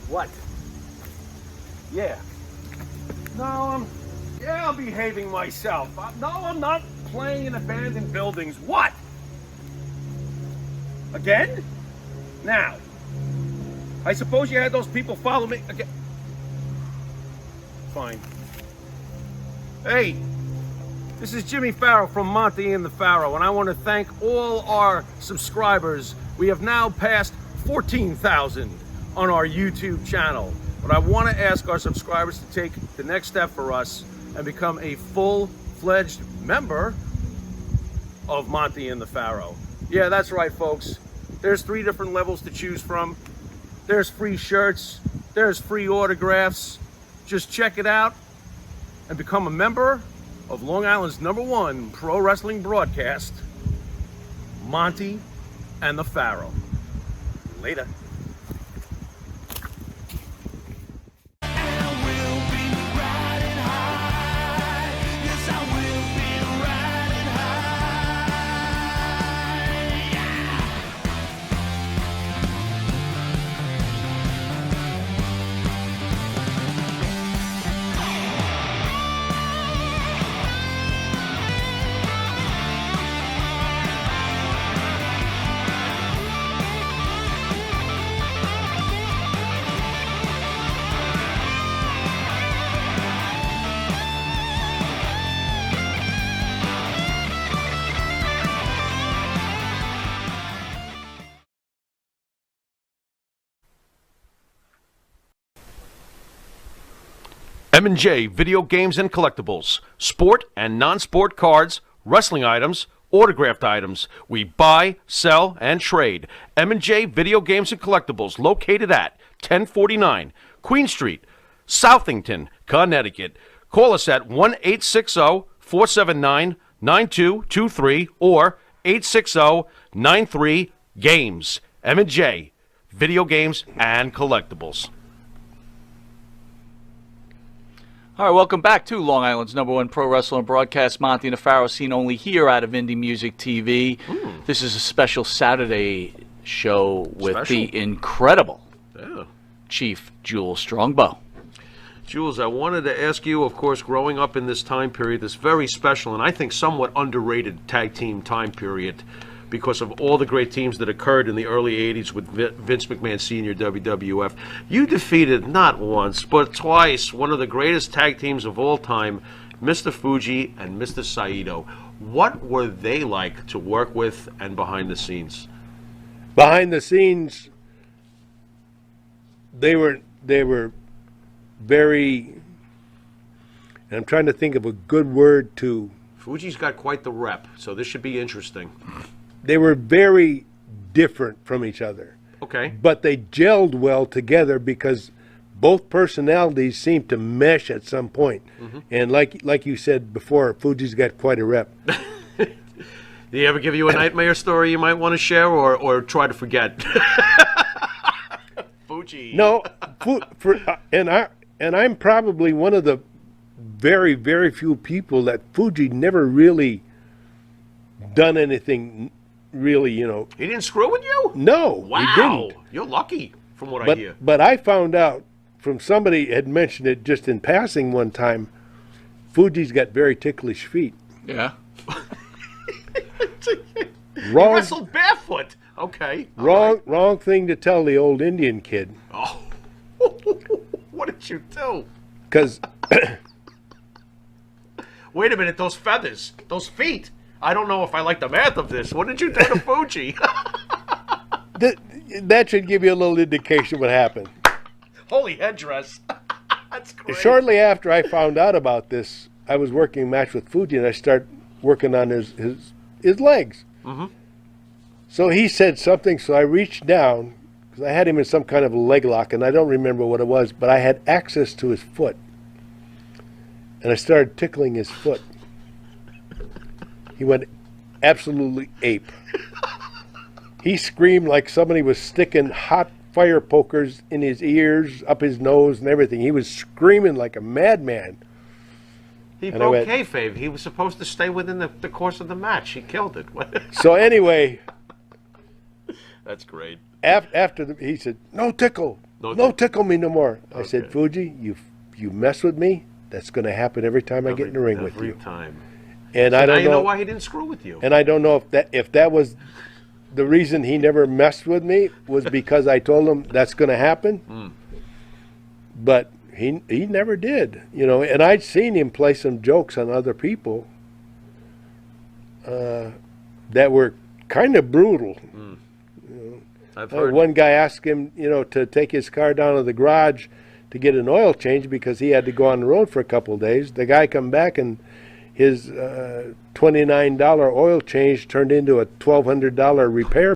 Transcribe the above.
What? Yeah. No, I'm behaving myself. No, I'm not playing in abandoned buildings. What? Again? Now, I suppose you had those people follow me again. Fine. Hey, this is Jimmy Farrow from Monty and the Pharaoh, and I want to thank all our subscribers. We have now passed 14,000 on our YouTube channel. But I want to ask our subscribers to take the next step for us and become a full-fledged member of Monty and the Pharaoh. Yeah, that's right, folks. There's 3 different levels to choose from. There's free shirts. There's free autographs. Just check it out and become a member of Long Island's #1 pro wrestling broadcast, Monty and the Pharaoh. Later. M&J Video Games and Collectibles. Sport and non-sport cards, wrestling items, autographed items. We buy, sell, and trade. M&J Video Games and Collectibles, located at 1049 Queen Street, Southington, Connecticut. Call us at 1-860-479-9223 or 860-93-GAMES. M&J Video Games and Collectibles. All right, welcome back to Long Island's #1 pro wrestling broadcast, Monty and the Pharaoh, seen only here out of Indie Music TV. This is a special Saturday show with the incredible Chief Jules Stongbow. Jules, I wanted to ask you, of course, growing up in this time period, this very special and I think somewhat underrated tag team time period, because of all the great teams that occurred in the early 80s with Vince McMahon Sr., WWF. You defeated not once, but twice, one of the greatest tag teams of all time, Mr. Fuji and Mr. Saito. What were they like to work with and behind the scenes? Behind the scenes, they were very, and I'm trying to think of a good word to... Fuji's got quite the rep, so this should be interesting. They were very different from each other. Okay. But they gelled well together because both personalities seemed to mesh at some point. And like you said before, Fuji's got quite a rep. Did he ever give you a nightmare story you might want to share or try to forget? Fuji. No, and I'm probably one of the very, very few people that Fuji never really done anything really, He didn't screw with you? No, wow. He didn't. You're lucky, from what I hear. But I found out from somebody had mentioned it just in passing one time, Fuji's got very ticklish feet. Yeah. He wrestled barefoot. Okay. Wrong thing to tell the old Indian kid. Oh. What did you do? Because... Wait a minute, those feathers, those feet. I don't know if I like the math of this. What did you do to Fuji? That should give you a little indication what happened. Holy headdress. That's great. Shortly after I found out about this, I was working a match with Fuji, and I started working on his legs. So he said something, so I reached down, because I had him in some kind of a leg lock, and I don't remember what it was, but I had access to his foot. And I started tickling his foot. He went absolutely ape. He screamed like somebody was sticking hot fire pokers in his ears, up his nose, and everything. He was screaming like a madman. He broke kayfabe. He was supposed to stay within the course of the match. He killed it. So anyway, that's great. After he said, "No tickle, No tickle me no more. I said, Okay. Fuji, you mess with me, that's going to happen every time I get in the ring with you. Every time. And So I now don't you know know why he didn't screw with you. And I don't know if that was the reason he never messed with me was because I told him that's going to happen. But he never did, you know. And I'd seen him play some jokes on other people that were kind of brutal. I've heard. One guy asked him, you know, to take his car down to the garage to get an oil change because he had to go on the road for a couple of days. The guy come back and his $29 oil change turned into a $1,200 repair